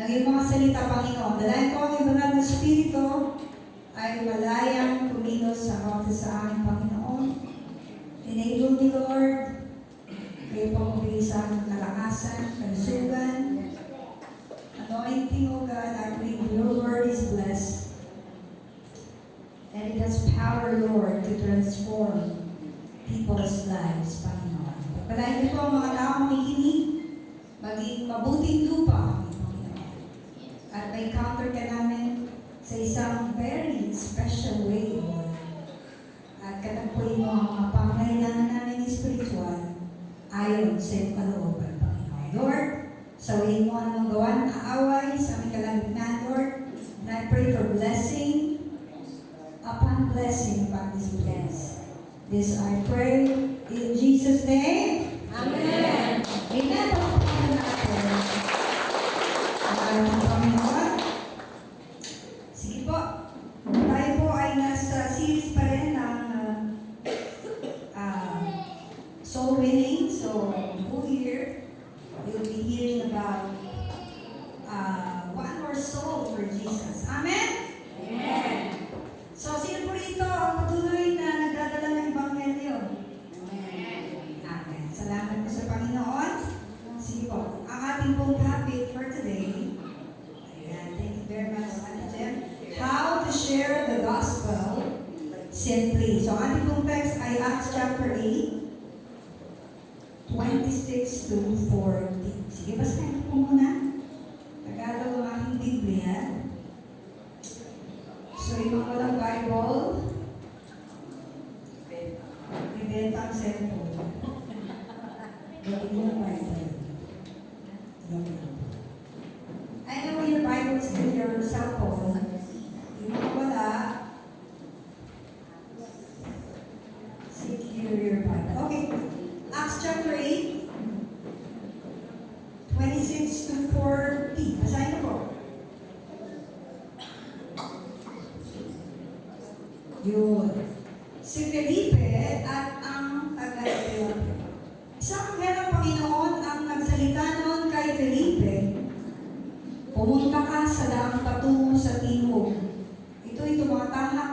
ng iyong mga salita, Panginoon. Dalayan ko ang iyong banal na Espiritu ay malayang kumilos sa bawat sa amin, Panginoon. Enable me, Lord. Kayo pong mabigay sa amin kalakasan, kalusugan, anointing, O God. I believe your word is blessed. And it has power, Lord, to transform people's lives, Panginoon. Pagpalain niyo po ang mga taong makikinig, maging mabuting lupa, Panginoon. At may encounter ka namin sa isang very special way, Lord. At katagpuin mo ang mga pangailangan namin spiritual ayon sa iyong kalooban, Panginoon. Lord, sawayin mo ang gawa ng kaaway sa aming kalagitnaan, Lord. And I pray for blessing upon blessing upon this place. This I pray in Jesus' name. Amen. Amen. Pagpapalan natin ang ating Panginoon. Sige po. Tayo po ay nasa series pa rin ng soul winning. So, who here will be hearing about one more soul for Jesus. Amen? Amen. So, sino po rito ang patuloy na nagdadala ng Ebanghelyo? Amen. Amen. Salamat po sa Panginoon. Sige po. Ang ating pong topic for today, ayan, thank you very much, Ate Jem. How to share the gospel simply. So, ang ating pong text ay Acts chapter 8, 26 to 40. Sige, basahin po muna. Tagalog ang aking Biblia. So, yung mga walang Bible, ibenta ang cellphone. Gawin mo ang Bible. I know your Bible is in your cellphone. Yung mga wala, secure your Bible. Okay. Acts chapter 8, 26 to 40. Basahin na po. Yun. Si Felipe at ang taga-Ethiopia. Isang anghel ng Panginoon ang nagsalita noon kay Felipe, pumunta ka sa daang patungo sa timog. Ito'y tumatahak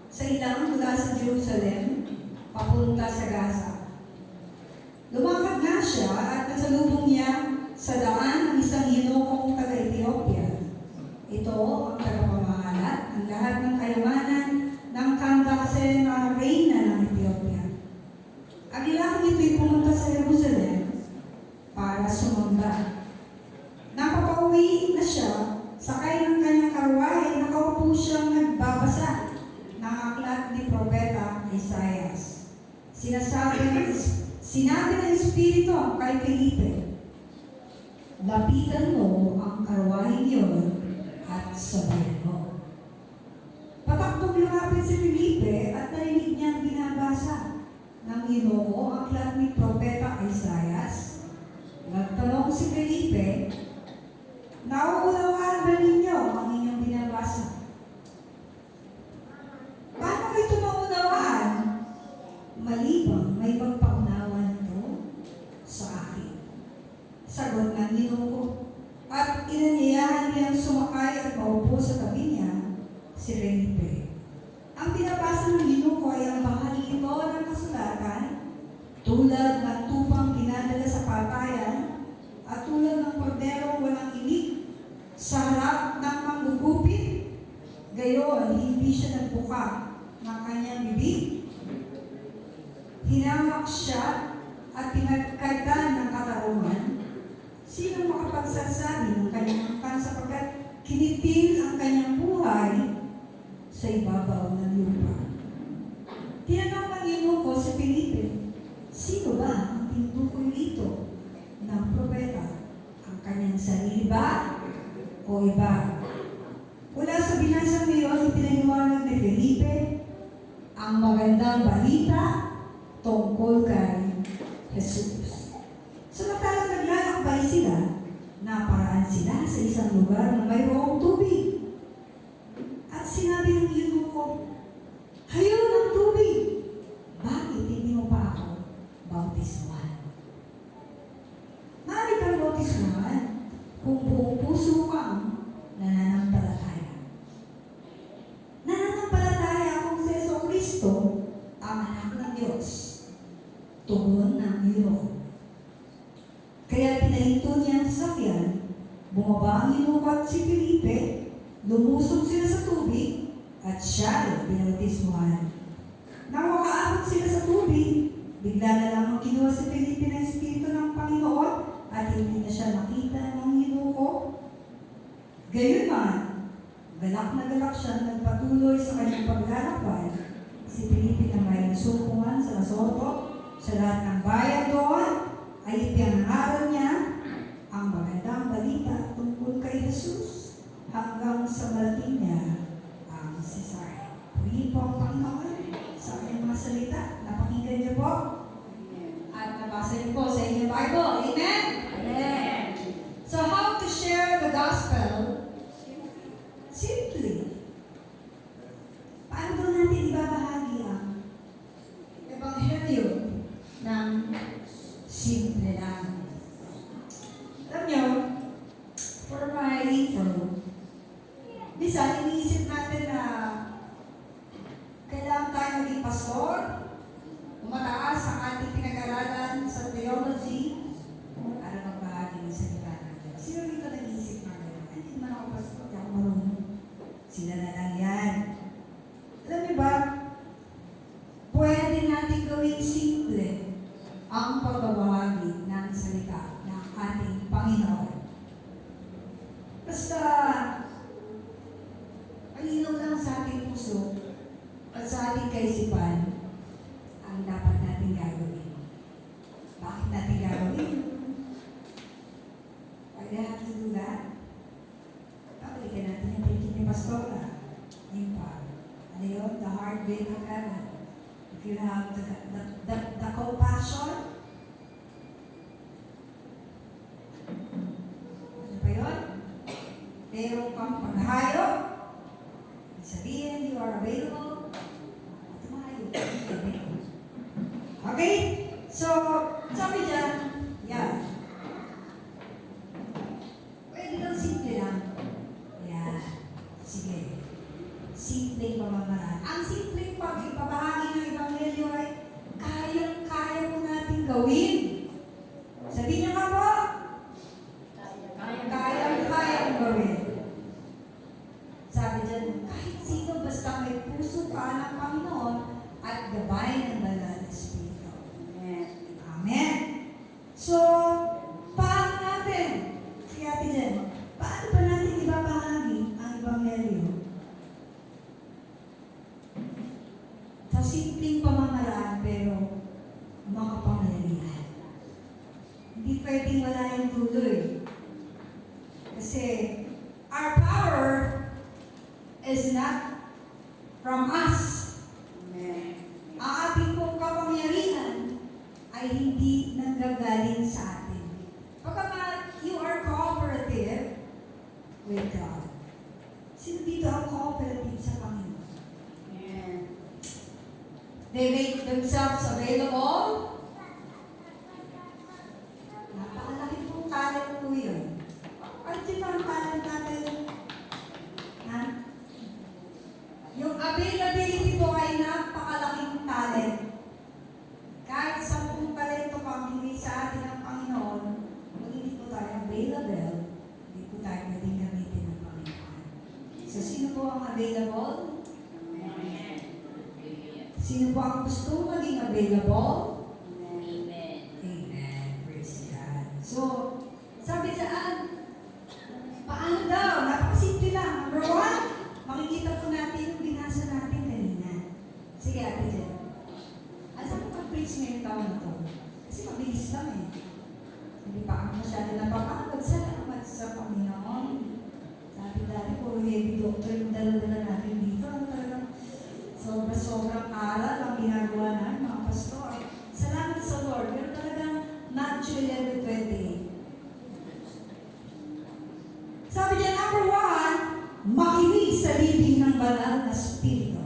sa ilang mula sa Jerusalem, papunta sa Gaza. Lumakad na siya at nasalubong niya sa daan ng isang hinukong taga-Ethiopia. Ito ang tagapamahalat ng lahat ng kayamanan ng Candace na reyna ng Ethiopia. Ang lalaking ito'y pumunta sa Jerusalem para sumamba. Napapauwi na siya, sakay ng kanyang karwahe, nakaupo siyang nagbabasa ng aklat ni Propeta Isaias. Sinabi ng Espiritu kay Felipe, lapitan mo ang karwahe niyon at sabayan mo. Patakbong lumapit si Felipe at narinig niyang binabasa ng Ginoo ang aklat ni Propeta Isaias. Nagtanong si Felipe, nauunawaan ba ninyo ang inyong binabasa? Paano ito maunawaan? Malibang may pagpaunawa nito sa akin. Sagot ng Ginoo. At inanyayahan niyang sumakay at maupo sa tabi niya si Felipe. Ang binabasa ng Ginoo ay ang bahagi ito ng kasulatan tulad ng tupang dinadala sa patayan at tulad ng korderong walang inig sa harap ng manggugupit. Gayon, hindi siya nagbuka ng kanyang bibig. Hinamak siya at pinagkaitan ng katarungan. Sino makapagsasabi ng kanyang angkan sapagkat kinitil ang kanyang buhay sa ibabaw ng lupa? Tinanong ng Ginoo si Felipe, sino ba ang tinutukoy dito ng propeta? Ang kanyang sarili ba o iba? Mula sa binasang ngayon, ipinaliwanag ni Felipe ang magandang balita tungkol kay Jesus. Samantalang naglalakbay sila, naparaan sila sa isang lugar na mayroong tubig. At sinabi ng Ginoo, hayo ng tubig, bakit hindi mo pa ako bautismuhan? Maaari kang bautismuhan kung buong puso ka ang Kristo, ang anak ng Diyos. Tugon ng eunuko. Kaya pinahinto niya ang sasakyan, bumaba ang eunuko at si Felipe, lumusog sila sa tubig, at siya ay binautismuhan. Nang makaabot sila sa tubig, bigla na lamang kinuha si Felipe ng Espiritu ng Panginoon at hindi na siya makita ng eunuko. Gayunman, galak na galak siya nagpatuloy sa kanyang paglalakbay. Si Felipe na may nasumpungan sa Azoto, sa lahat ng bayan doon, ay ipinangaral niya ang magandang balita tungkol kay Jesus hanggang sa malating niya ang Cesarea. Purihin po ang Panginoon sa kanyang mga salita. Napakinggan niyo po at nabasa niyo po sa inyong Bible. Amen? Amen. So how to share the gospel? Simply. Paano daw natin ibabahagi ang ebanghelyo ng simple lang? Alam niyo, for my intro, minsan iniisip natin na kailangan tayo maging pastor, umataas ang ating pinag-aralan sa theology, para magbahagi ng salita ng Diyos. Sino rito nag-iisip na gano'n? Hindi naman ako pastor, hindi ako marunong. Sila na lang yan. Alam niyo ba, pwede natin gawing simple ang pagbabahagi ng salita ng ating Panginoon. Basta, malinaw lang sa ating puso at sa ating kaisipan ang dapat natin gagawin. Bakit natin gagawin? Why do you have to do that? Pabalikan natin yung preaching ni Pastora. Yung pa. Ano yun? The heartbeat of heaven. If you have the compassion, ano ba yun? Meron kang paghayo, sabihin you are available, tumayo. Okay? So, sabi dyan, yan. Pwede lang simple lang. Yan. Sige. Simpleng pamamaraan. Ang simpleng pag-ibabahagi ng ebanghelyo ay kayang-kaya mo natin gawin. Sabi niyo nga po, kayang-kaya mo gawin. Sabi dyan, kahit sino basta may puso ka ng Panginoon at gabay ng Banal na Espiritu. Amen. Amen. So, paano natin? Sige ate dyan, paano ba natin ibabahagi ang ebanghelyo? Sa simpleng pamamaraan pero makapangyarihan. Hindi pwedeng wala yung tuloy. Kasi our power is not from us. Amen. Ang ating pong kapangyarihan ay hindi nanggagaling sa atin. Pagkamat you are cooperative with God. Sino dito ang cooperative sa Panginoon? Amen. They make themselves available. Napakalaki pong talent po yun. Ano di ba ang talent natin? Ha? Yung availability po ay napakalaking talent. Kahit 10 talento pang hindi sa atin ng Panginoon, kung hindi po tayo available, hindi po tayo pwedeng gamitin ng Panginoon. So, sino po ang available? Amen. Sino po ang gusto maging available? Amen. Amen. Praise God. So, sabi saan? Paano daw? Napakasimple lang. Number 1, makikita po natin yung binasa natin kanina. Sige, ate Jen. Saan ko preach ngayong taon na to? Kasi mabilis lang eh. Hindi pa ako masyado napapagod. Salamat sa Panginoon. Sabi dati, puro heavy doctor yung dala-dala natin dito. Ano talagang sobrang aral ang ginagawa namin, mga pastor. Salamat sa Lord. Pero talagang Matthew 11:28. Sabi niya, number 1, makinig sa libing ng banal na Espiritu.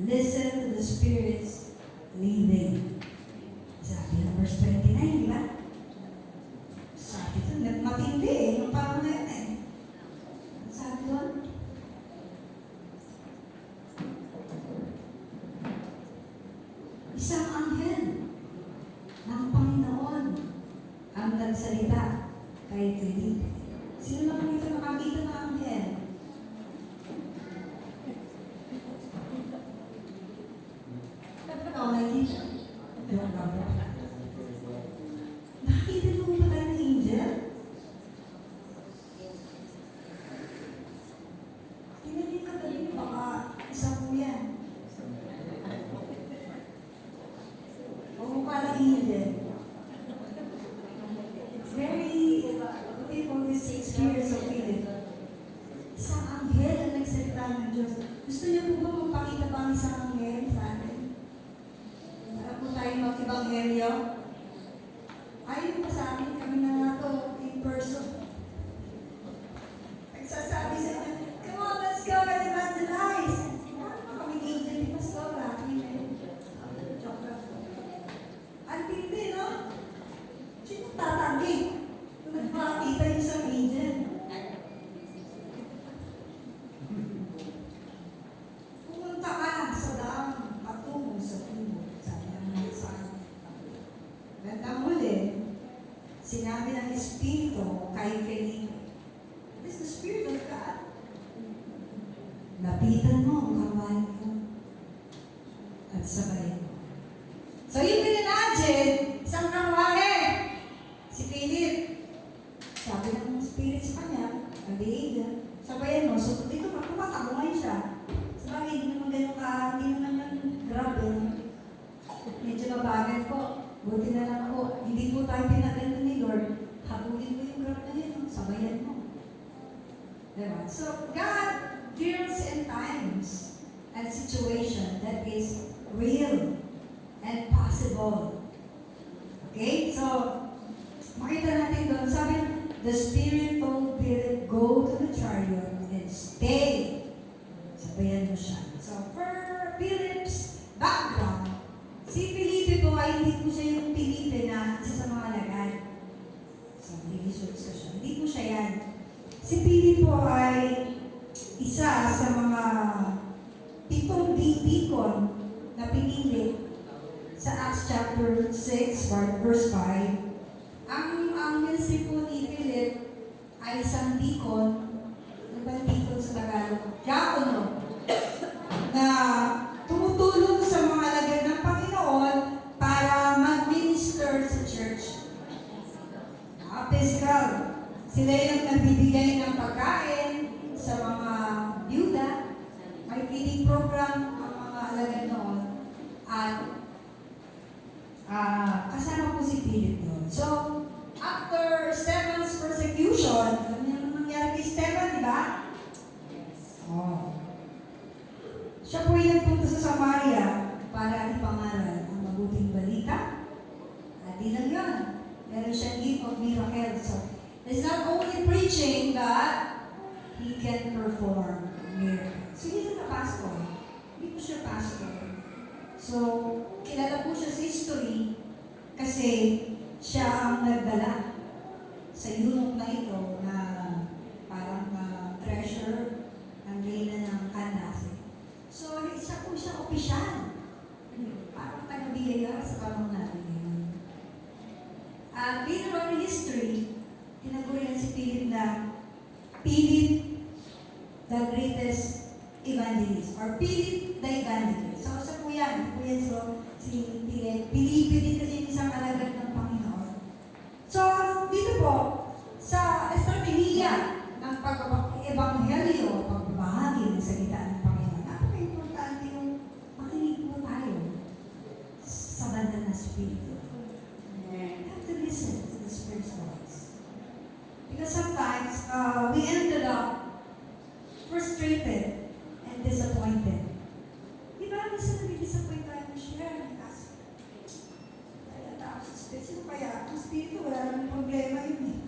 Listen to the Spirit's leading. Sabi ng verse 29, di ba? Sabi ito, matindi eh, yung parang na yun eh. Sabi doon, isang anghel ng Panginoon ang nagsalita kay Felipe. Sino na po ito nakakita ng anghel? Oo, nakikita. Nakakita mo ba tayo ng angel? Tinanin ka tayo, baka isa po yan. O parang angel. It's very, people with 6 years of faith. Isang anghel ang nagsalita ng Diyos. Gusto niyo po ba magpakita pa ang isang anghel sa atin? Para po tayo mag-ibanghelyo? Ayaw pa sa amin, kami na nga to in person. Nagsasabi sa akin, come on, let's go and evangelize. Kami angel ni Pastor, joke lang. Ang tindi, no? Sino tatagi? Kung nagpakita yung isang angel. Pumunta ka sa daang patungo sa timog. Sabi ang mga sa akin. Gandang huli, sinabi ng Espiritu kay Felipe, it is the Spirit of God. Lapitan mo ang kamay mo at sabayin mo. So you can imagine, isang karwahe, si Philip, sabi ng Spirit sa kanya, nag-iiga, sabayan mo, so dito pa, tumatakbo ngayon siya. Sabi, hindi naman ganun ka, hindi naman yung grabe. Medyo mabagal po. Buti na lang po, hindi po tayo pinagano ni Lord, habulin mo yung grab na yun, sabayan mo. Diba? So, God deals in times and situation that is real and possible. Okay? So, makita natin doon, sabi, the Spirit told Philip, go to the chariot and stay. Sabayan mo siya. So, for Philip's background, si Felipe po ay hindi po siya yung Felipe na isa sa mga lagad. So, research ko siya. Hindi po siya yan. Si Felipe po ay isa sa mga 7 deacon na pinili sa Acts chapter 6, verse 5. Ang ministry po ni Philip ay isang deacon, ano ba yung deacon sa Tagalog? Diakono, na tumutulong sa mga lagad ng Panginoon para mag-minister sa church. Physical. Sila yung nagbibigay ng pagkain sa mga byuda. May feeding program ang mga alagad noon. At kasama po si Philip doon. So, after Stephen's persecution, alam niyo naman nangyari kay Stephen, di ba? Oh. Siya po yung nagpunta sa Samaria para ipangaral ang mabuting balita. At di lang yun. Meron siyang gift of miracles. So, it's not only preaching, but he can perform miracles. So, hindi na pastor. Hindi po siya pastor. So, kilala po siya sa history kasi siya ang nagdala sa eunuch na ito na parang treasure ng reyna ng Candace. So, isa po siya opisyal. Parang taga-biyaya sa panahon natin ngayon. Later on in history, tinagurian si Philip na Philip the greatest evangelist or Philip the evangelist. So, sa po yan. So, si Philip. Pilipi din kasi yung isang alagad ng Panginoon. So, dito po, sa estratehiya ng pag-ebanghelyo, pagbabahagi ng salita ng Panginoon, napaka-importante yung makinig po tayo sa banal na Espiritu. You have to listen to the Spirit's voice. Because sometimes, we ended up frustrated and disappointed. Di ba, minsan nag-disappoint tayo ng share ng task. Kaya tao sa Espiritu, kaya ang Espiritu, wala namang problema yun eh.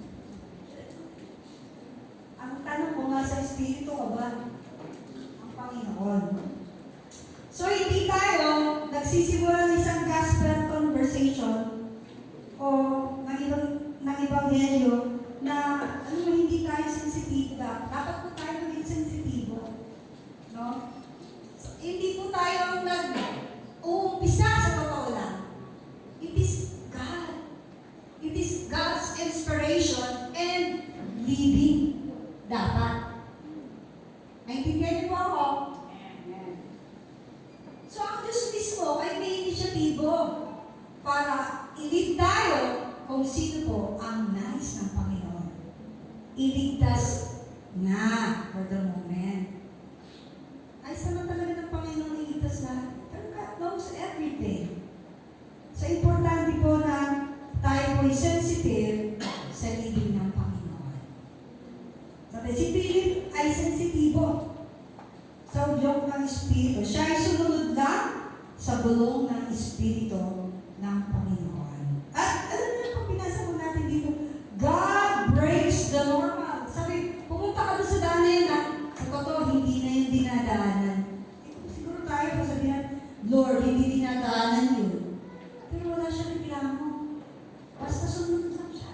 Ang tanong ko nga sa Espiritu ka ba? Ang Panginoon. So, hindi tayo nagsisimula ng isang gospel conversation o ng ebanghelyo na hindi tayo sensitive. Dapat po tayo maging sensitibo. No? So, hindi po tayo nag-uumpisa sa totoo inisyatibo para i-lead tayo kung sino po ang nais ng Panginoon. Iligtas na for the moment. Ayos naman talaga ng Panginoon iligtas lahat. Pero God knows everything. So, importante po na tayo po'y sensitive sa leading ng Panginoon. Sabi, si Philip ay sensitibo sa udyok ng Espiritu. Siya ay sumunod lang sa bulong ng Espiritu ng Panginoon. At alam niyo kung pinasa po natin dito, God breaks the normal. Sabi, pumunta ka doon sa daan na yun, sa totoo, hindi na yung dinadaanan. Siguro tayo po sabihan, Lord, hindi dinadaanan yun. Pero wala siya reklamo. Basta sunod lang siya.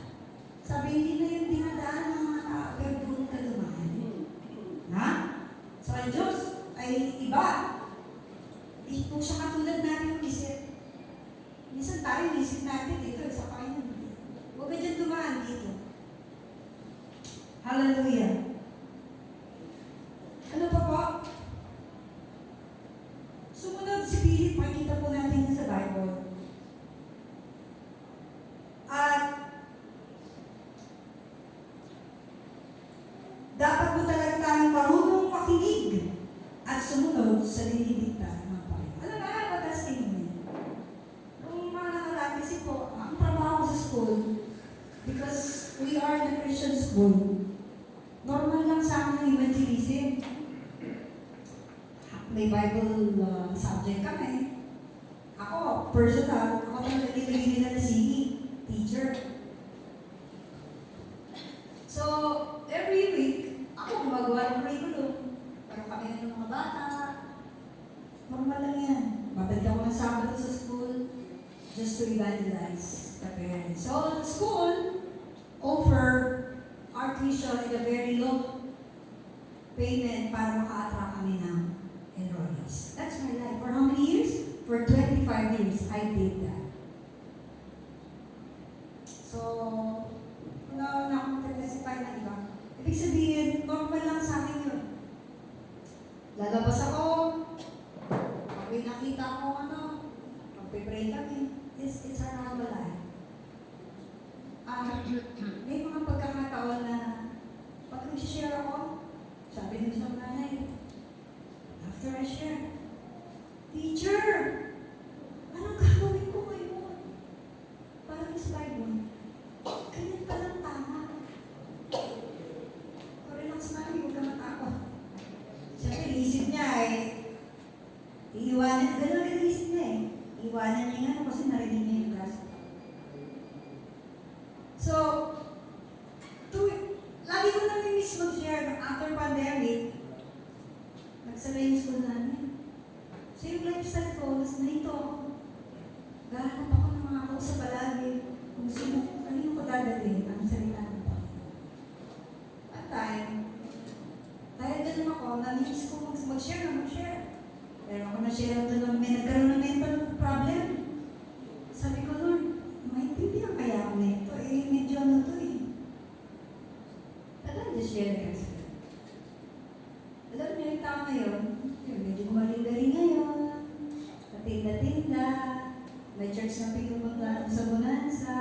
Sabi, hindi na yung dinadaanan ng mga tao, pero doon ka dumaan. Ha? So, ang Diyos ay iba. Hindi po siya katulad natin yung isip. Minsan tayo, isip natin dito, sa Panginoon. Huwag ka dyan dumaan dito. Hallelujah. Ano pa po? Sumunod si Philip, makikita po natin yan sa Bible. At dapat po talaga tayong marunong makinig at sumunod sa nilidikta ng Panginoon. Alam nga, patasting mo yun. Nung mga nakaraan, kasi po, ang trabaho ko sa school, because we are in a Christian school, normal lang sa akin ang evangelism. May Bible subject kami. Ako, personal, ako talaga nilagay nila na CE, teacher. So, every week, ako gumagawa ng curriculum. Pero kami ng mga bata. Normal lang yan. Babalik ako ng Sabado sa school just to evangelize the parents. So, the school offer our tuition at a very low payment para maka-attract kami ng enrollees. That's my life. For how many years? For 25 years, I did that. So, nakapag-testify na iba. Ibig sabihin, normal lang sa akin yun. Lalabas ako, pag may nakita ko magpe-pray kami. It's our normal life. May mga pagkakataon na pag nag-share ako, sabi ng isang nanay, after I share, Teacher, anong gagawin ko ngayon? Parang sa Bible, ganyan pa lang tama. Relax mami, huwag ka matakot. Siyempre, isip niya iiwanan, gano'n ang isip niya iiwanan niya nga kasi narinig niya yung class. So, lagi ko nami-miss mag-share after pandemic, nagsara yung school namin. So, yung lifestyle ko, mas narito ako. Gahanap ako ng mga kausap palagi. Kung sino, kanino ko dadalhin ang salita ng Panginoon. At dahil ganun ako, nami-miss ko mag-share na mag-share. Pero ako na-share doon, nagkaroon ng mental problem. Sabi ko, Lord, maintindihan kaya ako nito? Medyo to Alam, just share it kasi. Alam niyo, yung tao ngayon, medyo gumaling-galing ngayon, natinda-tinda, may church na pinupunta sa Bonanza.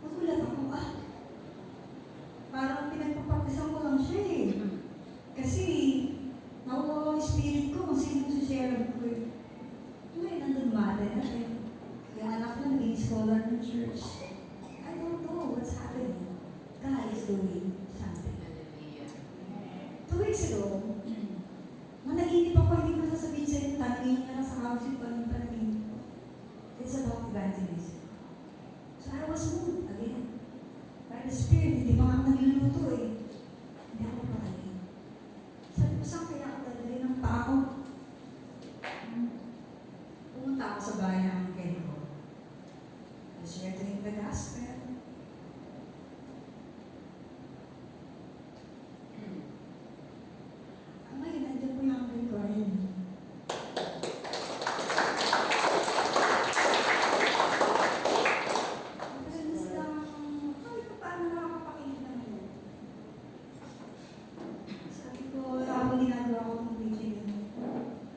Magulat ako, parang pinagpapaktisan ko lang siya Kasi, nakuha ang spirit ko kung sino sa share ko nandun mate na yung anak ko naging scholar ng church. I don't know what's happening. God is doing something. 2 weeks ago, managinip ako, hindi ko sasabihin sa inyo, tanongin niya lang sa house yung panaginip ko. It's about evangelism. So I was moved again. By the Spirit, hindi pa nga nagluluto Hindi ako pakain. Sabi ko, saan kaya ako dadalhin ng tao? Pumunta ako sa bahay ng Ken ko. I shared to him the gospel. Ngayon, nandiyan po yung Ken ko.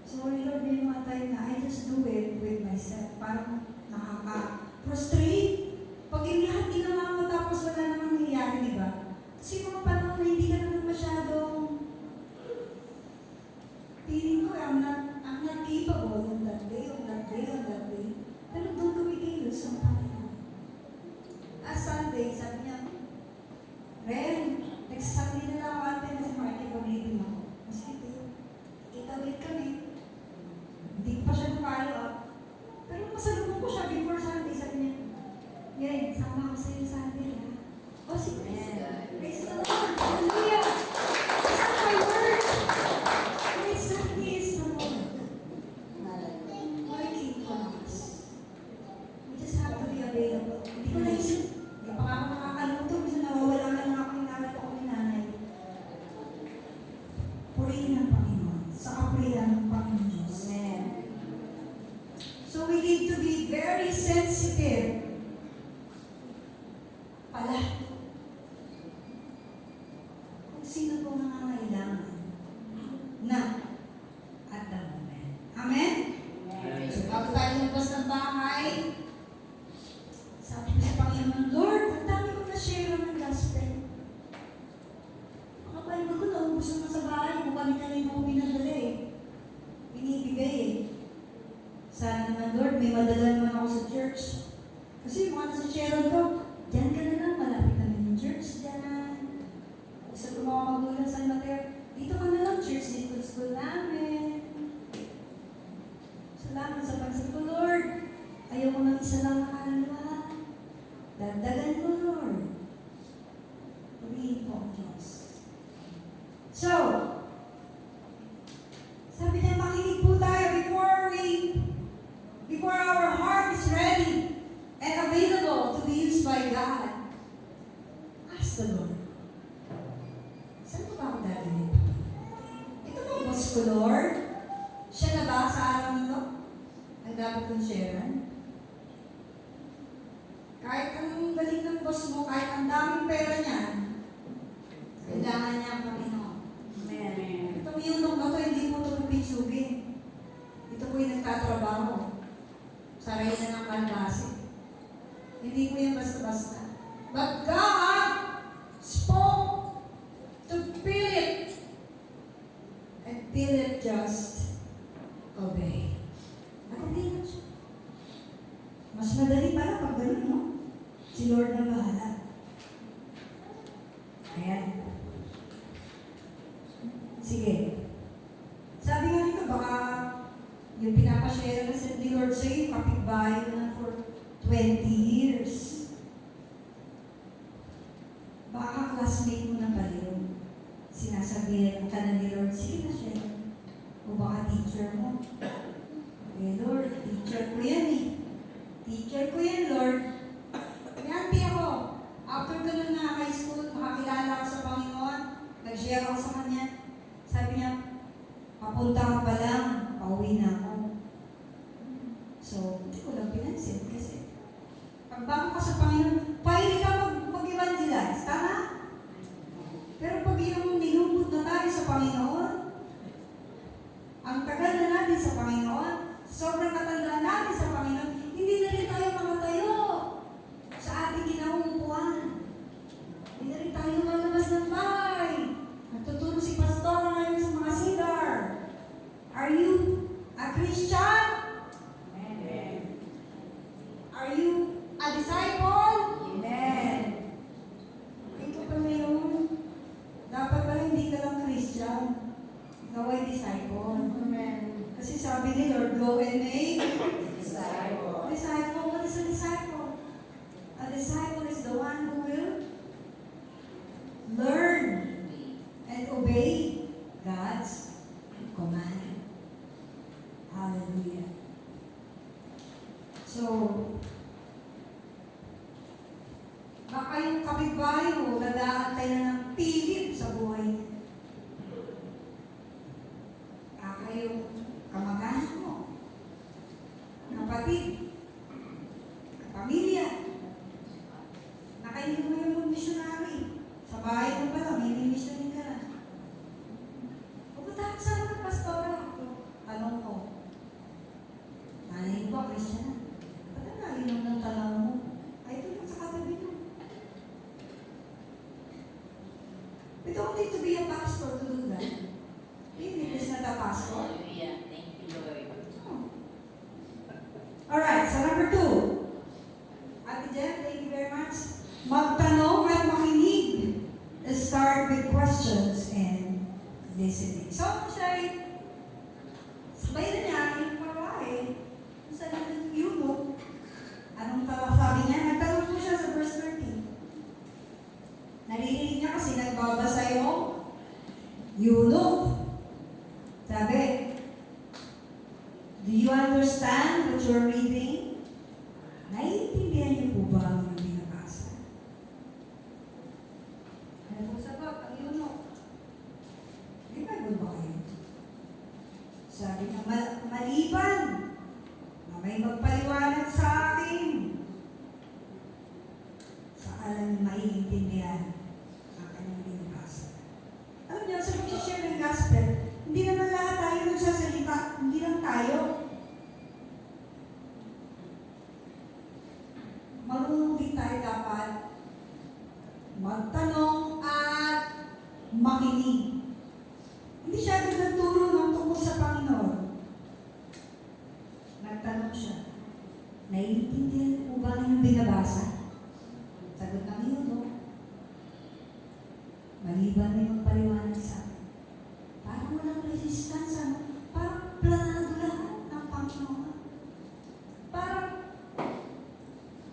Sorry, Lord, may mga time na I just do it with myself. parang nakaka-frustrate. Pag yung lahat ginawa mo tapos wala namang nangyayari, di ba? Kasi yung mga panahon na hindi ka naman masyadong feeling ko, I'm not capable on that day, on that day, on that day. Pero doon kumikilos ang Panginoon. Sunday, sabi niya, Ren, next Sunday na lang ako ate na si Marty, pag-living ako. Mas ito, itawid kami. Hindi ko pa siya follow up. Pero masalubong ko siya before Sunday, sabi niya, Ren, sama ako sa'yo Sunday, ha? Oh, sige. Praise the Lord. Hallelujah. It's not my word. Praise Sunday is the Lord. Working for us. We just have to be available. Hindi ko naisip. Hindi pa ako nakakaluto. Bisa nawawala na lang ako yung nanay ko ni nanay. Purihin ang Panginoon. Sa kapurihan ng Panginoon Diyos. Amen. So we need to be very sensitive. Pala. Kung sino po nangangailangan na at the moment. Amen? So bago tayo lumabas ng bahay, sabi ko sa Panginoon, Lord, ang dami ko na-share ng gospel. Mga Bible ko naubos naman sa bahay, kung kanina mo binadala eh. Binibigay eh. Sana naman, Lord, may madala naman ako sa church. Kasi yung mga nasa share ko, diyan ka na lang, malapit namin yung church, diyan. Isa ko mga magulang sa Mateo, dito ka na lang, church, dito sa school namin. Salamat sa pansin ko, Lord. Ayaw ko ng isa lang na kaluluwa. Dagdagan mo, Lord. Purihin po ang Diyos. So, sabi niya, makinig po tayo before our heart is ready and available to be used by God. Ask the Lord. Saan ko ba ako dadaling? Ito ba ang boss ko, Lord? Siya na ba sa araw nito? Ang dapat kong sharean? Kahit anong galing ng boss mo, kahit ang daming pera niyan, kailangan niya ang Panginoon. Amen. Itong yunong na ito, hindi po ito pipitsugin. Ito po yung nagtatrabaho. Saray na ng kalbase. Hindi po yan basta-basta. But God spoke to Philip, and Philip just obey. Nakabigyan siya. Mas madali pala pag gano'n, no? Si Lord na bahala. Ayan. Sige. Sabi nga nito, baka yung pinapashare na ni Lord sa'yo, yung kapitbahay mo na for 20 years. Baka classmate mo na ba yun? Sinasabihan ka na ni Lord, sige na siya. O baka teacher mo. Okay, Lord, teacher ko yan eh. Teacher ko yan, Lord. Yanti ako. After ko nun na high school, makakilala ako sa Panginoon. Nag-share ako sa Kanya. Sabi niya, papunta ka pa lang, pauwi na ako. So, hindi ko lang pinansin kasi pagbago ka sa Panginoon, pwede ka mag-evangelize, tama? Pero pag yung nilubot na tayo sa Panginoon, ang tagal na natin sa Panginoon, sobrang katandaan natin sa Panginoon, hindi na rin tayo makatayo sa ating kinauupuan. Hindi na rin tayo lumalabas ng bahay. Nagtuturo si Pastor ngayon sa mga cedar. Are you a Christian? Amen. Are you a disciple? Amen. Ito pa ngayon. Dapat pala hindi ka lang Christian. Ikaw ay disciple. Amen. Kasi sabi ni Lord, go and make disciple. Disciple, what is a disciple? A disciple is the one who will learn and obey God's command. Hallelujah. So, baka yung kapitbahay mo, nag-aantay na ng pilit sa buhay niya. Baka yung kamag-anak mo, kapatid, pamilya, nakainin mo yung missionary. Sa bahay mo pala, may missionary ka na. Pupunta ka sa mga pastora. Tanong ko, nanay mo ba Christian? So number 2. Ate Jen, thank you very much. Magtanong at makinig. Let's start with questions and listening. So, siya sabay na niya, yung parahe. Kung saan natin yung eunuch. Anong sabi niya? Nagtanong po siya sa verse 13. Narinig niya kasi nagbabasa yung eunuch. Sabi, do you understand what you're reading? Naiintindihan niyo po ba ang binabasa? Ano po sagot? Ang eunuch. May Bible ba kayo? Sabi niya, maliban na may magpaliwanag sa akin. Sa alam maiintindihan ang kanyang binabasa. Alam niyo, sa pag-share ng gospel, hindi naman lahat tayo nagsasalita. Hindi lang tayo. Marunong din tayo dapat magtanong at makinig. Hindi siya agad nagturo ng tungkol sa Panginoon. Nagtanong siya, naiintindihan po ba yung binabasa? Sagot ng eunuch, maliban may magpaliwanag sa akin. Parang walang resistance, ano? Parang planado lahat ng Panginoon. Parang,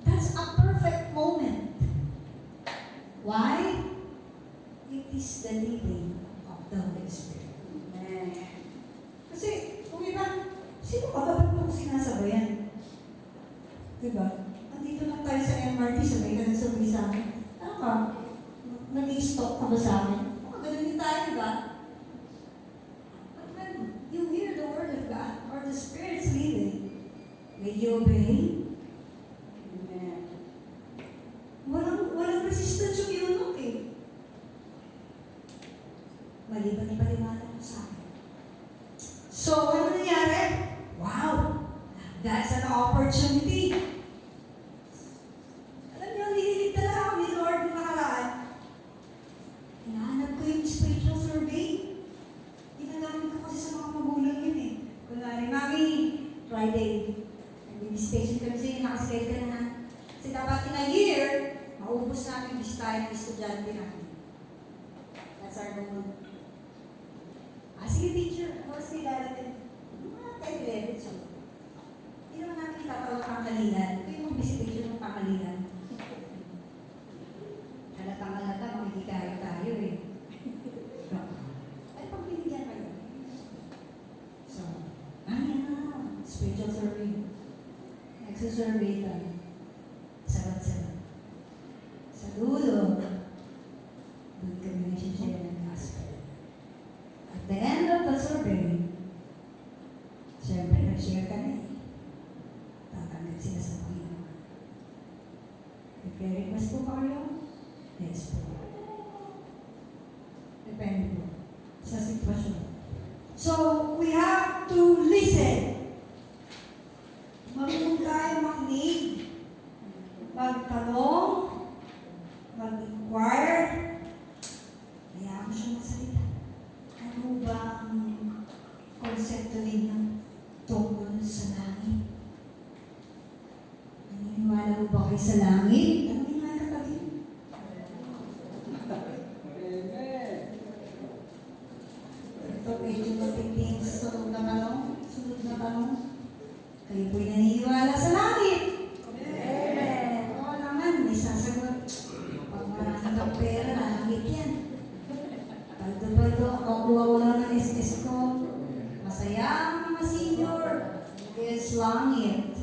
that's a perfect moment. Why? It is the leading of the Holy Spirit. Amen. Kasi, kung iba, sino ka ba ba't mo sinasabayan? Diba? Andito lang tayo sa MRT, sabay ka nagsabi sa akin. Ano ka? Nag-i-stop ka ba sa akin? Ganun din tayo, diba? But when you hear the Word of God, or the Spirit's leading, will you obey? Amen. Walang resistance yung eunuch eh. Maliban ni paliwanag mo sa akin. So, ano nangyari? Wow! That's an opportunity. Alam niyo, nililig talaga ako ni Lord nung nakaraan. Hinahanap ko yung spiritual survey. Ginagamit ko kasi sa mga magulang yun eh. Kunwari, Mami, Friday, nag-visitation kami sa'yo, nakaskate ka na. Kasi dapat in a year, maubos namin yung listahan ng estudyante namin. That's our goal. Sige, teacher, ano mas nilalatin? Mga 10-11, so. Hindi naman namin itatawag pangkalihan. Ito yung visitation ng pangkalihan. Halatang-halata, magigikayo tayo eh. Ay, pagbibigyan kayo. So, spiritual survey. Nagsasurvey tayo. Sabat-sabat. Sa dulo, doon kami nagsishare ng gospel. At the end of the survey, siyempre nag-share ka na eh. Tatanggap sila sa Panginoon. Nag-request po pa kayo? Yes po. Depende po sa sitwasyon. So, we have to listen. Marunong tayo makinig, magtanong, mag-inquire, kaya mo siya magsalita. Ano ba ang konsepto ninyo tungkol sa langit? Naniniwala mo ba kayo sa langit? Ano yung mga katabi? Ito, medyo matinding sunod na tanong. Kayo po'y naniniwala sa langit? Amen. Oo naman, may sasagot. Pag marami kang pera, langit yan. Paldo-paldo, kakuha ko lang ng SS ko. Masaya ang mga senior. It's langit.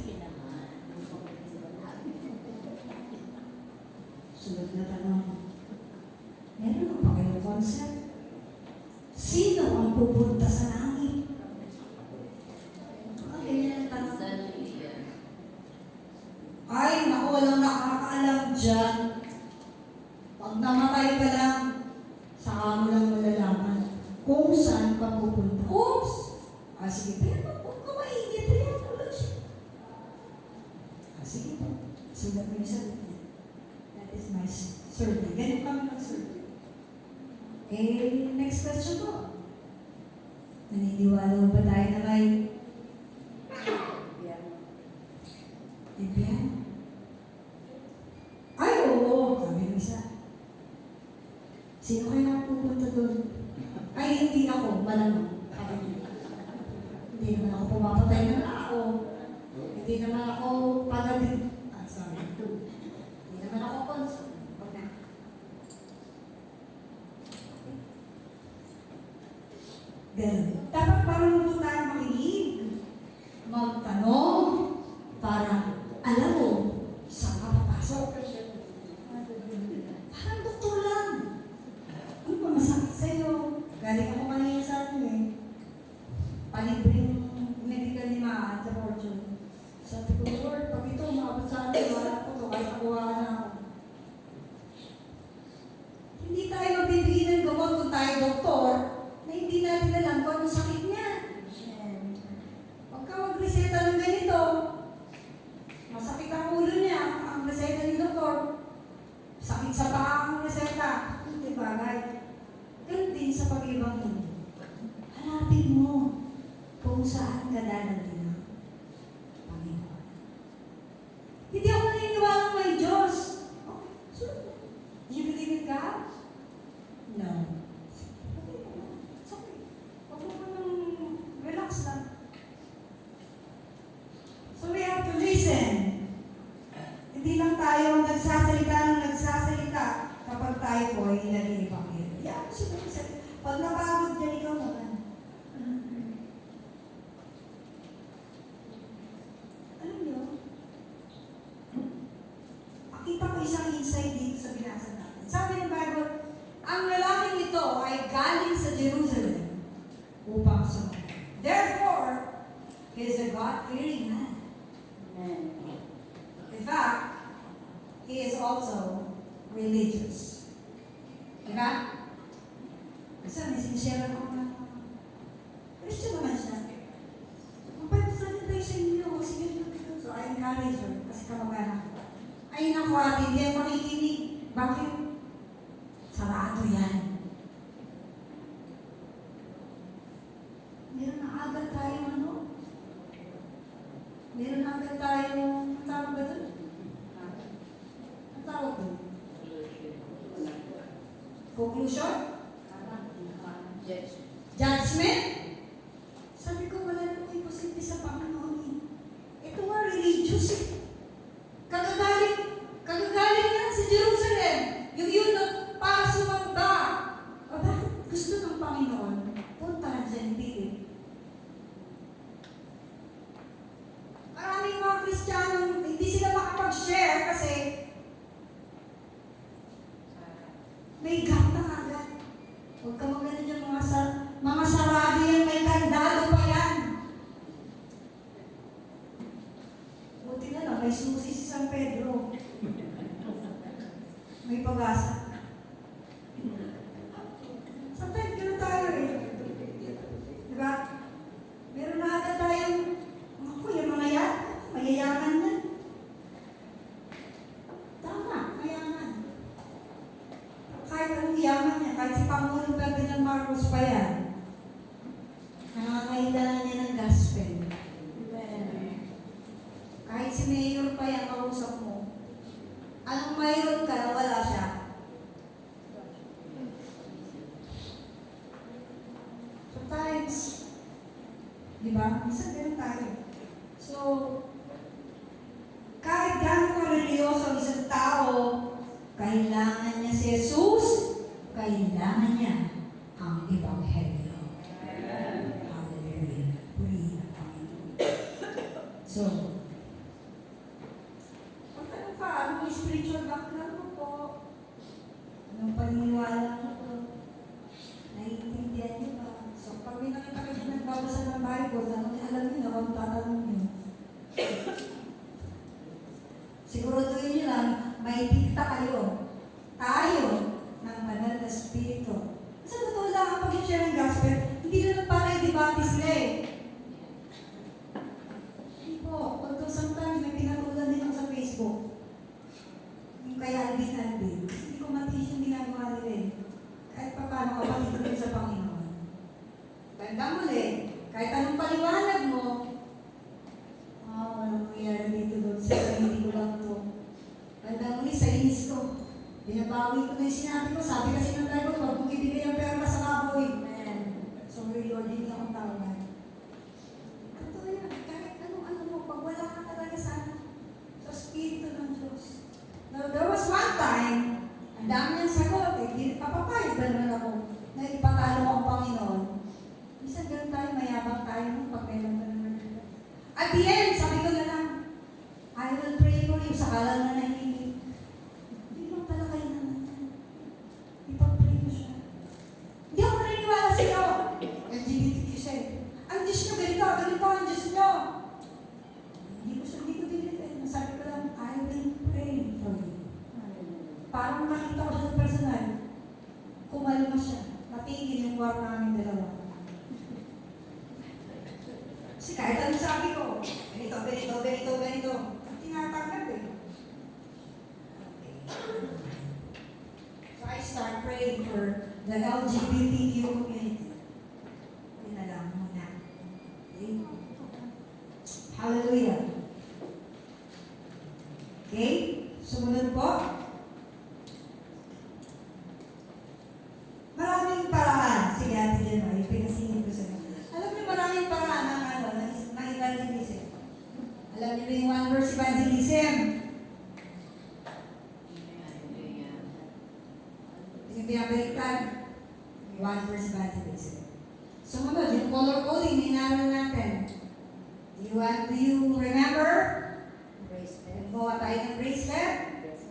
Sunod na tanong. Meron pa kayong concept? Sino ang pupunta sa langit? Ganyan ang tanong. Ay, naku, walang nakakaalam dyan. Pag namatay ka lang, saka mo lang malalaman kung saan ka pupunta. Oops! Sige, pero huwag ka maingit. Ayan, tulad siya. Sige po. Sulat mo yung sagot niya. That is my survey. Ganyan kami mag-survey. Next question po. Naniniwala ba tayo na may Hindi naman ako panadig. Sorry. Hindi naman ako konsul. Huwag na. Ganun. Dapat marunong tayo makinig. Magtanong para alam mo saan ka papasok. Parang doktor lang. Ano ba masakit sa'yo? Galing ako kanina sa atin eh. Palibreng medical ni Maa sa Fortune. Sabi ko, Lord, pag ito umabot sa akin, wala ko to, kahit nakuha ka na ako. Hindi tayo magbibigay ng gamot kung tayo doktor na hindi natin alam kung anong sakit niya. Huwag ka mag-reseta ng ganito. Masakit ang ulo niya, ang reseta ni doktor. Sakit sa paa ang reseta. Hindi bagay. Ganun din sa pag-ibang mundo. Hanapin mo kung saan ka dadalhin ng Panginoon. Hindi ako naniniwala may Diyos. Oh, so, you believe in God? No. It's okay. Huwag mo nang relax lang. So we have to listen. Hindi lang tayo nagsasalita kapag tayo po ay nag-iipakil. Yeah, pag napagod dyan, ikaw naman. Alam niyo, nakita ko isang insight dito sa binasa natin. Sabi ng Bible, ang lalaking ito ay galing sa Jerusalem upang sumunod. Therefore, he is a God-fearing man. In fact, he is also religious. Diba? Kasi may sinishare ako na Christian naman siya. Magpapasal tayo sa inyo. Sige dito. So I encourage her. Kasi kamag-anak ko. Ay naku ate, hindi ako makikinig. Bakit? Sarado yan. Meron na agad tayong ano? Meron na agad tayong, ang tawag ba doon? Ang tawag doon? Conclusion? Judgment? Sabi ko, wala naman imposible sa Panginoon. Ito nga, religious eh. Kagagaling yan sa Jerusalem. Yung yun na para sumamba. O bakit gusto ng Panginoon? Puntahan siya ni Philip. Maraming mga Kristiyano, hindi sila makapag-share kasi may gap na agad. Huwag ka magano dyan mga sarado yan, may kandado pa yan. Buti na lang, may susi si San Pedro. May pag-asa. Sometimes gano'n tayo eh. Diba? Meron na agad tayong, ako yung mga yan, mayayaman na. Tama, mayaman. Kahit anong yaman niya, kahit si Pangulong Ferdinand Marcos pa yan, nakakailangan niya ng gospel. Kahit si Mayor pa yan, kausap mo, anong mayroon ka na wala siya? Sometimes, di ba? Minsan ganun tayo. So, kahit gano'n ka-religyoso ang isang tao, kailangan niya si Jesus, kailangan niya ang Ebanghelyo. Hallelujah. Purihin ang Panginoon. So, pagtanong pa, anong spiritual background mo po? Anong paniniwala mo po? Naiintindihan niyo ba? So, pag may nakita kayo nagbabasa ng Bible, alam niyo na kung tatanong niyo. Siguraduhin niyo lang, may dikta kayo. Tayo ng banal na spirito. Sa totoo lang, ang pag-share ng gospel, hindi na para i-debate sila eh. Hindi po. Although sometimes may pinatulan din ako sa Facebook. Yung kaya Alvin. Hindi ko matiis yung ginagawa nila eh. Kahit pa paano kapatid ko sa Panginoon. Tanda mo kahit anong paliwanag mo, walang nangyayari dito doon sa hindi ko lang ito. Tanda mo sa inis ko. Binabawi ko na yung sinabi ko. Sabi kasi ng Bible, huwag mong ibigay ang pera sa kaboy. Amen. Sorry Lord, hindi akong tawagan. Totoo yan. Kahit anong mo, pag wala ka talaga parang nanahimik. Hindi lang pala kayo naman yan. Ipag-pray ko siya. Hindi ako naniniwala sa iyo. LGBTQ siya eh. Ang Diyos nyo, ganito ang Diyos nyo. Hindi ko dinifend. Sabi ko lang, I will pray for you. Parang nakita ko siya sa personal. Kumalma siya. Natigil yung war namin dalawa. Kasi kahit ano sabi ko, ganito. Tinatanggap eh. Okay. So I start praying for the LGBTQ community. Yun na lang muna. Okay? Hallelujah. Okay? Sumunod po. Maraming paraan. Sige, Ate Jen, pinasingin ko sa'yo. Alam niyo, maraming paraan ng evangelism. Alam niyo yung one verse evangelism? Yung pinabaliktad. Yung one verse evangelism. Sumunod, yung color coding, inaral natin. Do you remember? Bracelet. Gawa tayo ng bracelet. Yes.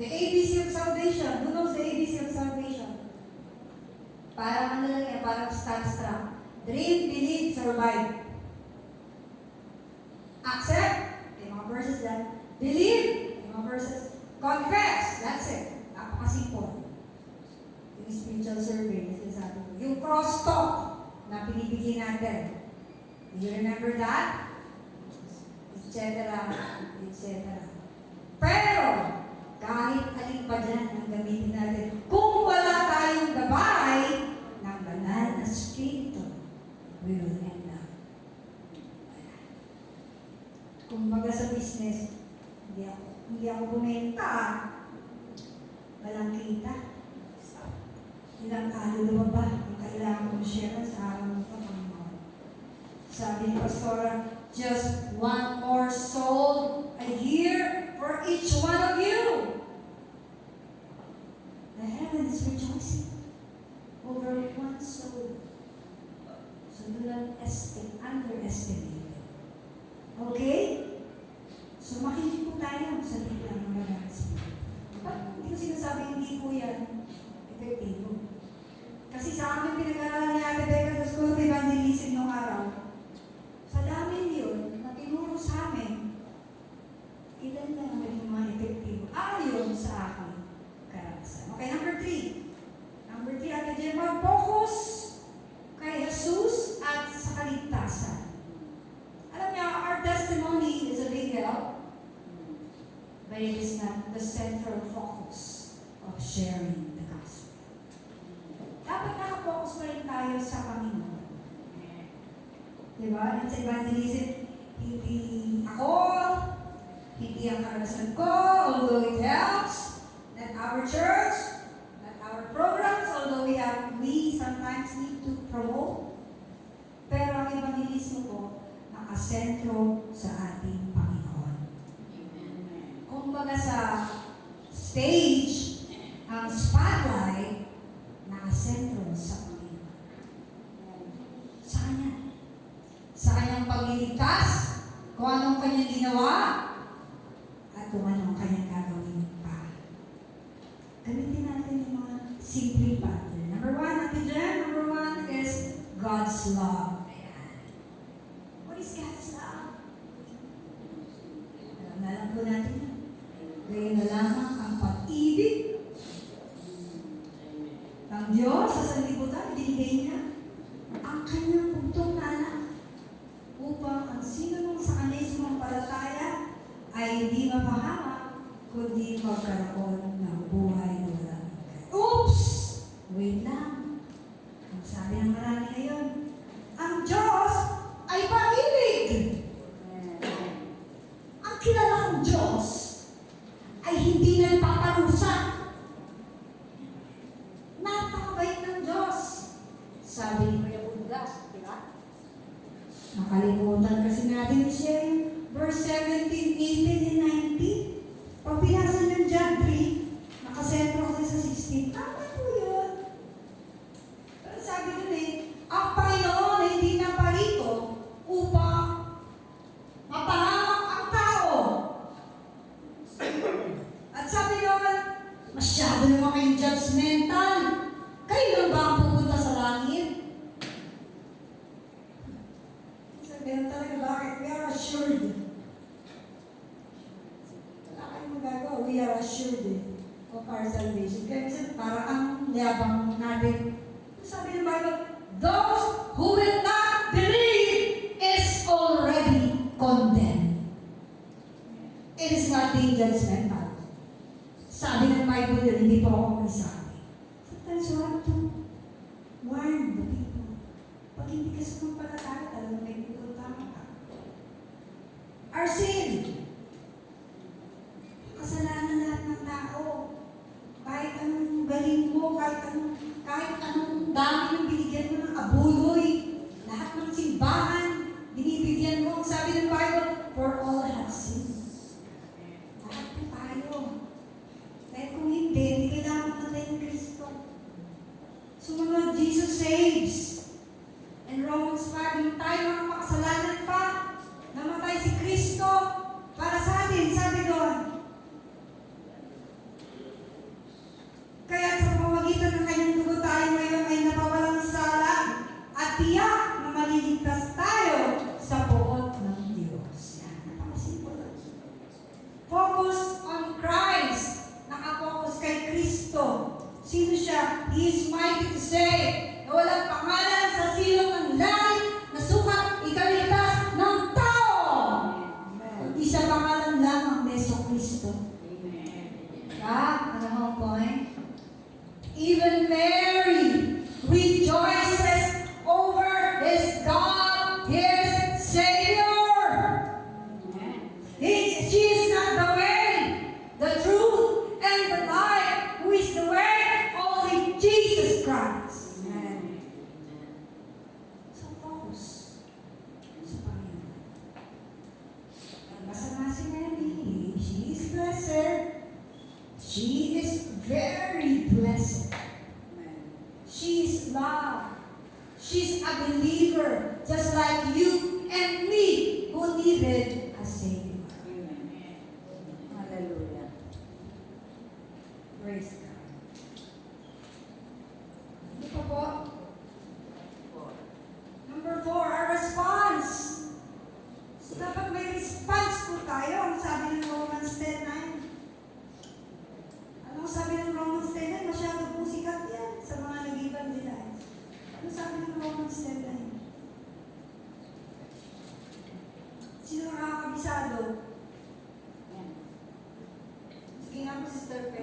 The ABC of salvation. Who knows the ABC of salvation? Parang ano lang yan, parang stab-strap. Dream, believe, survive. Accept. Yung mga verses lang. Believe. Yung mga verses. Confess. That's it. Napakasimple. Yung spiritual survey, sinasabi ko. Yung crosstalk na pinibigyan natin. Do you remember that? Etc. Etc. Pero, kahit alin pa dyan ang gamitin natin, kung wala tayong gabay ng banal na spirito, we will end up. Kung baga sa business, hindi ako bumenta, walang kita. Ilang kaluluwa ba ang kailangan kong share sa araw ng Panginoon? Sabi ni Pastora, just one more soul a year for each one of you. The heaven is rejoicing over one soul. So do not underestimate it. Okay? So makinig po tayo sa salita ng mga Espiritu. Hindi ko sinasabi hindi po yan epektibo. Kasi sa amin pinag-aralan ni Ate Becca sa School of Evangelism noong araw, sa dami yun, na tinuro sa amin, ilan lang ang naging mga epektibo ayon sa akin karanasan. Okay, number 3. Number 3, Ate Jen, mag-focus kay Jesus at sa kaligtasan. Alam niyo, our testimony is a big help, but it is not the central focus of sharing the gospel. Dapat nakapokus pa rin tayo sa Panginoon. Diba? At sa evangelism, hindi ako, hindi ang karanasan ko, although it helps, not our church, not our programs, although we sometimes need to promote. Pero ang evangelismo ko, nakasentro sa ating Panginoon. Kung baga sa stage, ang spotlight, nakasentro sa Panginoon. Sa Kanya. Sa Kanyang pagliligtas, kung anong Kanyang ginawa, at kung anong Kanyang gagawin pa. Gamitin natin yung mga simple pattern. Number 1, Ate Jen, number 1 is God's love. Ayan. What is God's love? Alam na lang po natin yan. Gaya na lamang ang pag-ibig ng Diyos sa sanlibutan, binigay niya ang kanyang bugtong na anak upang ang sino nung sa kanya sumampalataya ay hindi mapahamak, kundi magkaroon ng buhay na walang hanggan. Oops! Wait lang. Ang sabi ng marami ngayon, ang Diyos ay pag-ibig. Ang kilala kong Diyos ay hindi nagpaparusa. Napakabait ng Diyos. Sabi ni Kuya Bundas, di ba? Nakalimutan kasi natin siya yung verse 17, 18, and 19. Pag pinasa ng John 3, nakasentro kasi sa 16. Tama po yun. Pero sabi ko ang Panginoon ay hindi na parito upang mapahamak ang tao, being judgmental. Sabi ng Bible yun, hindi po ako magsabi. Sometimes you have to warn the people. Pag hindi ka sumampalataya, talagang may pinutama ka. Our sin. Kasalanan lahat ng tao. Kahit anong galing mo, kahit anong dami ng binigyan mo ng abuloy, lahat ng simbahan, binibigyan mo. Ang sabi ng Bible, for all have sinned. Lahat po tayo. Dahil kung hindi kailangan natin ng Kristo. Sumunod, Jesus saves. In Romans 5, yung tayo mga makasalanan pa, namatay si Kristo para sa atin, sabi doon. Kaya sa pamamagitan ng kanyang dugo tayo ngayon ay napawalang sala at tiyak na maliligtas tayo sa poot ng Diyos. Yan, napakasimple lang. Focus on Christ. Nakapokus kay Kristo. Sino siya? He is mighty to save. Na walang pangalan sa silong ng langit na sukat ikaligtas ng tao. Kundi sa pangalan lamang Meso Kristo. Ano ang point? Even Mary rejoices over his God, his Savior. She is not the way, the truth, and the life. Who is the way? Only Jesus Christ. Amen. So focus sa Panginoon. Basta nga si Mary, she is blessed. She is very blessed. She is loved. She's a believer, just like you and me, who needed a Savior. Hallelujah. Praise God. Ano pa po? Number 4, our response. So dapat may response po tayo. Ang sabi ng Romans 10:9. Ano sabi ng Romans 10:9? Masyado pong sikat yan sa mga nag-evangelize. Ano sabi ng Romans 10:9? Sino nakakabisado? Sige nga po, Sister Pe.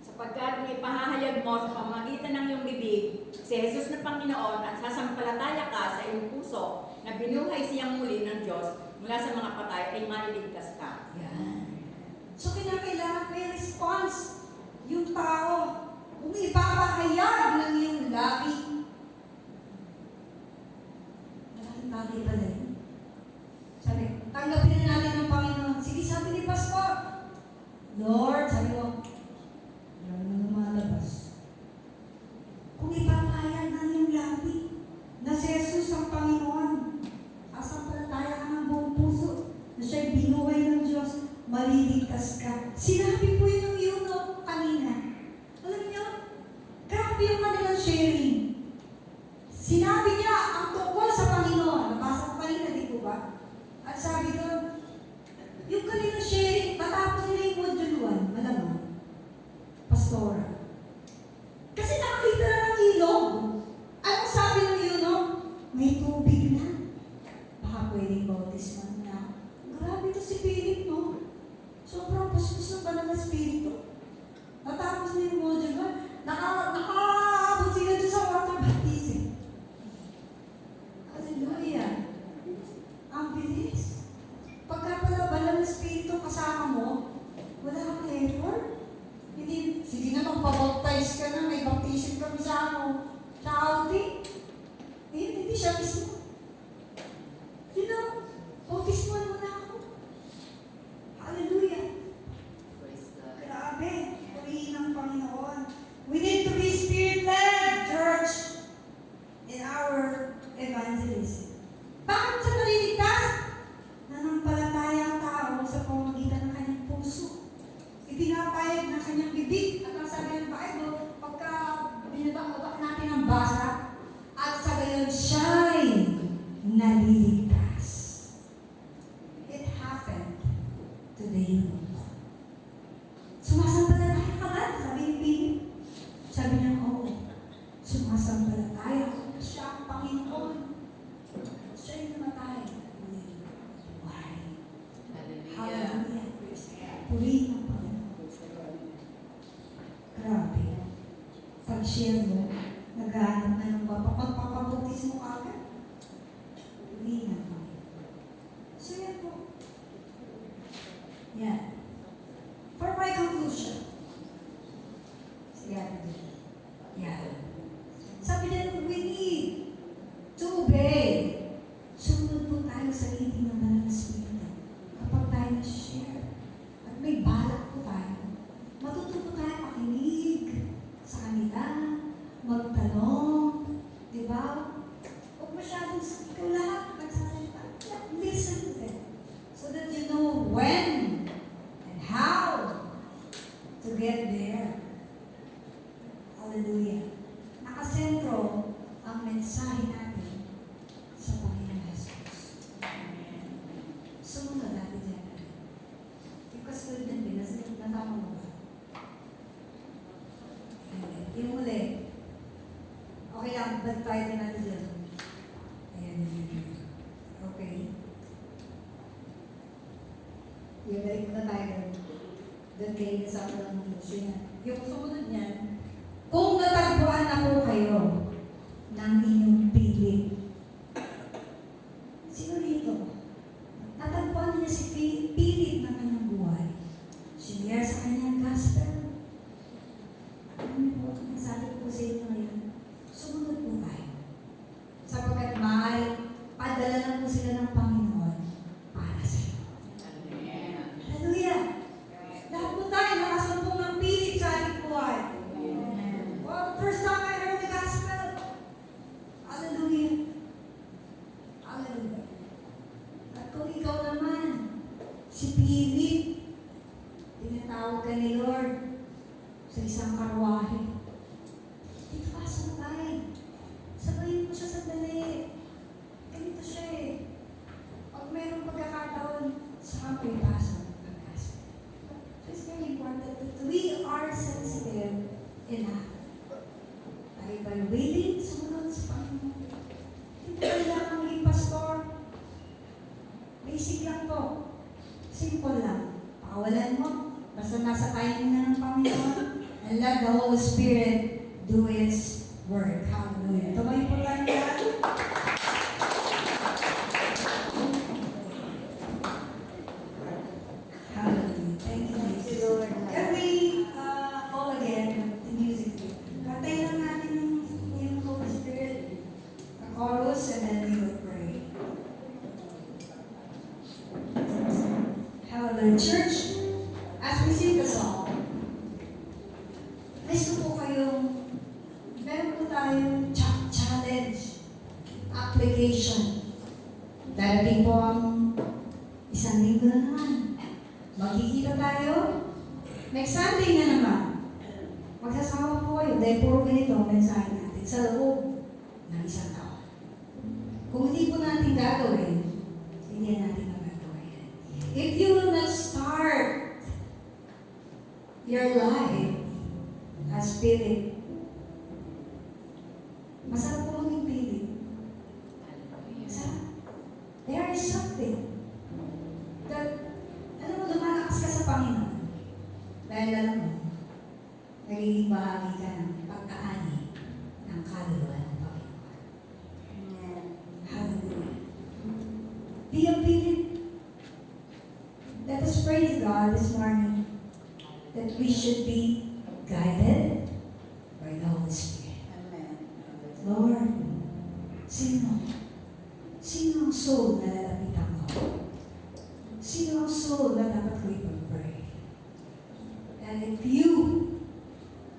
Sapagkat may pahahayag mo sa pamamagitan ng iyong bibig, si Jesus na Panginoon at sasampalataya ka sa iyong puso na binuhay siyang muli ng Diyos mula sa mga patay ay maliligtas ka. Yan. So, kinakailangan may response yung tao. Kung ipapahayag ng iyong labi, malaking bagay pala yun. Sabi, tanggapin na natin ng Panginoon. Sige, sabi ni Pastor, Lord, sabi mo, yan na lumalabas. Kung ipapahayag ng iyong labi, na si Jesus ang Panginoon, sasampalataya ka ng buong puso, na siya'y binuhay ng Diyos, maliligtas ka. Sinabi po yun ng Yuno kanina. Alam niyo, grabe yung kanilang sharing. Sinabi niya ang tungkol sa Panginoon. Nabasa ko kanina, di po ba? At sabi doon, yung kanilang sharing, matapos nila yung module 1, malamang, pastora. Kasi nakakita na ng ilog. Anong sabi ng Yuno? May tubig na. Baka pwedeng bautisman na. Grabe ito si Philip, no? Sobrang puspos ng banal na spirito. Natapos na yung module 1, nakaabot sila dyan sa water baptism. Hallelujah. Ang bilis. Pagka pala banal na spirito kasama mo, wala kang effort. Hindi, sige na magpabaptize ka na, may baptism kami sa outing. Hindi siya mismo. Baptisman mo na ako. Hallelujah. Praise God. Grabe. Purihin ng Panginoon. We need to be spirit share mo, naghahanap na ng magpapabautis mo agad. Hindi na po. So yan po. Yan. For my conclusion. Sige, yan. Sabi niya, we need to obey. Sumunod po tayo sa leading ng Banal na Espiritu. Kapag tayo na-share, at may balak po tayo, matututo tayo makinig sa kanila, magtanong, di ba? Huwag masyadong sa ikaw lahat, nagsasalita. Listen to them. So that you know when and how to get there. Hallelujah. Nakasentro ang mensahe natin sa Panginoon Jesus. Sumunod natin dyan. Because we've been din, natama mo ba? Yung muli. Okay lang, balik tayo din natin dyan. Ayan. Okay. Yung balik na tayo. Doon kayo sa ako ng conclusion. Yung sumunod niyan, kung natagpuan na po kayo ng inyong pilit, sino rito? Natagpuan niya si pilit ng kanyang buhay. Siniyar sa kanyang gospel. Ano po, nasabi ko sa inyo ngayon, sumunod po tayo. Sapagkat may padala na po sila ng Panginoon para sa iyo. Hallelujah! Lahat po tayo nakasampung ng pilit sa ating buhay. Well, first time I heard the gospel. Hallelujah. Hallelujah. At kung ikaw naman, si Philip, tinatawag ka ni Lord sa isang karwahe. Dito ka sabay. Sabayin mo siya sandali. Ganito siya eh. Pag mayroong pagkakataon, saka ko ipasa ang gospel. So it's very important that we are sensitive enough. Tayo ba'y willing sumunod sa Panginoon? Hindi kailangan maging pastor. Basic lang to. Simple lang. Pakawalan mo. Basta nasa timing na ng Panginoon. And let the Holy Spirit do its work. Hallelujah. Tumayo po tayo lahat. Hallelujah. Thank you, Jesus. Can we all again the music? Katay lang natin yung Holy Spirit. A chorus and then we will pray. Hallelujah. Church, as we sing the song, gusto po kayong, meron po tayong challenge, application. Darating po ang isang linggo na naman. Magkikita tayo. Next Sunday na naman. Magsasama po kayo dahil puro ganito ang mensahe natin sa loob ng isang taon. Kung hindi po natin gagawin, hindi natin magagawin. If you will not start your life as Philip, masarap po maging Philip. Masarap. There is something that, alam mo, lumalakas ka sa Panginoon. Dahil alam mo, nagiging bahagi ka ng pagkaani ng kaluluwa ng Panginoon. Hallelujah. Be a Philip. Let us praise God this morning that we should be guided by the Holy Spirit. Lord, sino ang soul na lalapitan ko? Sino ang soul na dapat ko ipag-pray? And if you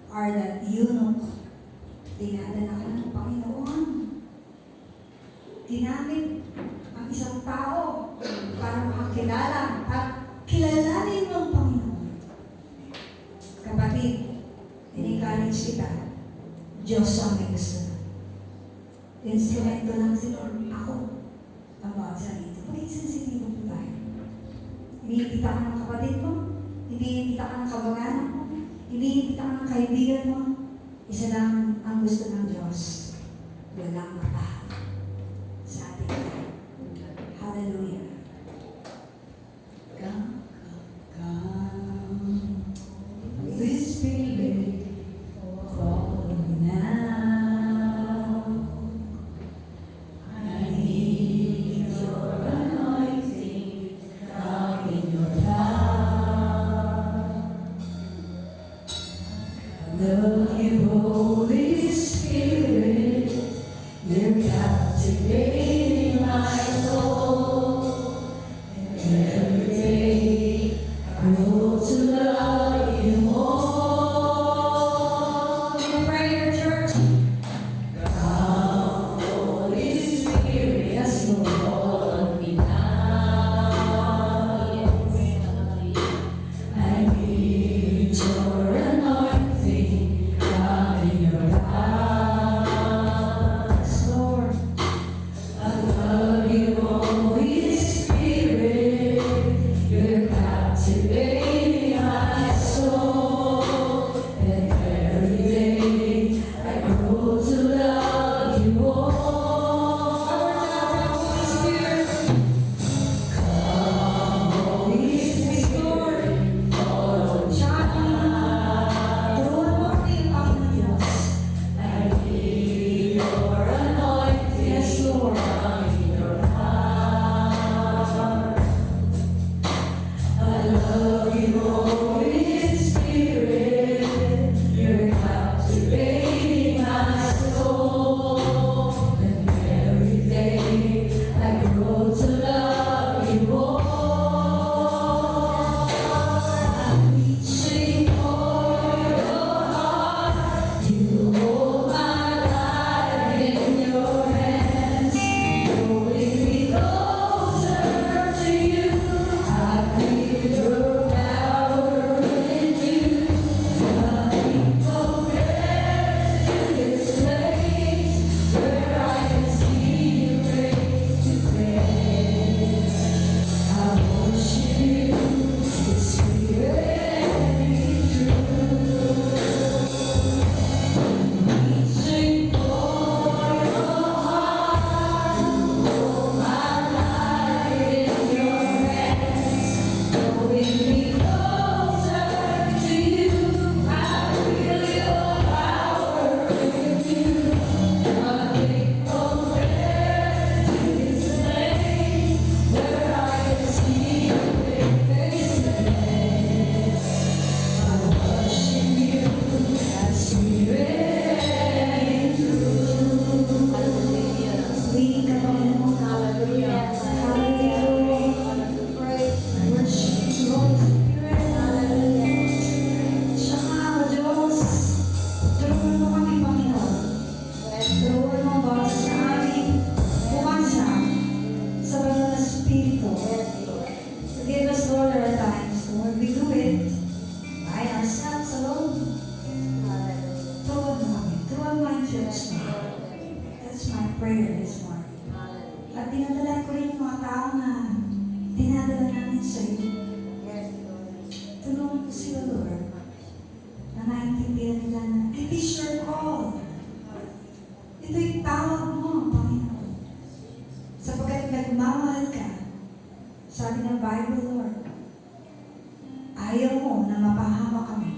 are that eunuch, dinadala ka ng Panginoon. Ginamit ang isang tao para makakilala at kilalanin mo ang Panginoon. Kapatid, in-encourage kita, Diyos ang may gusto na. Instrumento lang sila. Ako, ang bawat sarili. Maging sensitibo po tayo. Iniimbita ka ng kapatid mo, iniimbita ka ng kabaganan mo, iniimbita ka ng kaibigan mo. Isa lang ang gusto ng Diyos. Walang mata sa ating lahat. Hallelujah. Come, come, Holy Spirit, fall Espiritu. Forgive us, Lord, our times, Lord. We do it by ourselves alone. Tuwan mo kami. Tuwan mo ang church na. That's my prayer this morning. At dinadala ko rin yung mga tao na dinadala namin sa iyo. Tulungan ko sila, Lord, na naintindihan nila na it is your call. Ito'y tawag mo, Panginoon. Sapagkat nagmamahal ka, sabi ng Bible, Lord, ayaw mo na mapahama kami.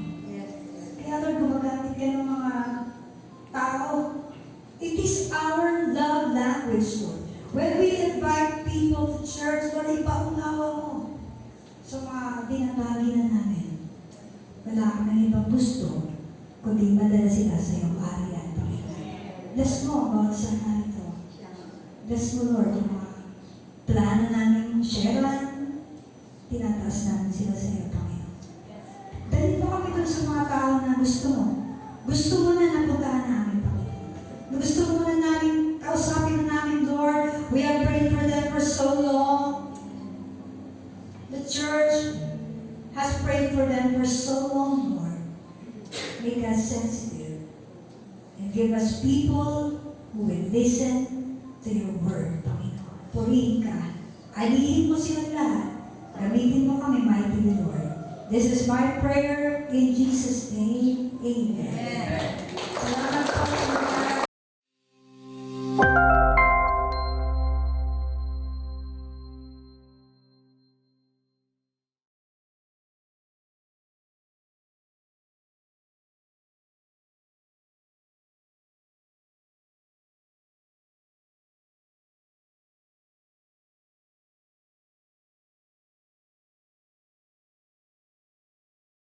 Kaya, Lord, gumagamit ka ng mga tao. It is our love language, Lord. When we invite people to church, Lord, ipaunawa mo sa mga binabagi na namin. Wala ka ng ibang gusto, kundi madala sila sa iyong ariyan, Panginoon. Bless mo ang bawat sana ito. Bless mo, Lord, yung mga plano namin sharean. Tinataas namin sila sa iyo, Panginoon. Dahil mo kami dun sa mga tao na gusto mo. Gusto mo na napuntahan namin, Panginoon. Gusto mo na namin, kausapin na namin, Lord. We have prayed for them for so long. The church has prayed for them for so long, Lord. Make us sensitive and give us people who will listen to your word, Panginoon. Purihin ka. Alihin mo silang lahat. Gamitin mo kami, mighty Lord. This is my prayer in Jesus' name. Amen.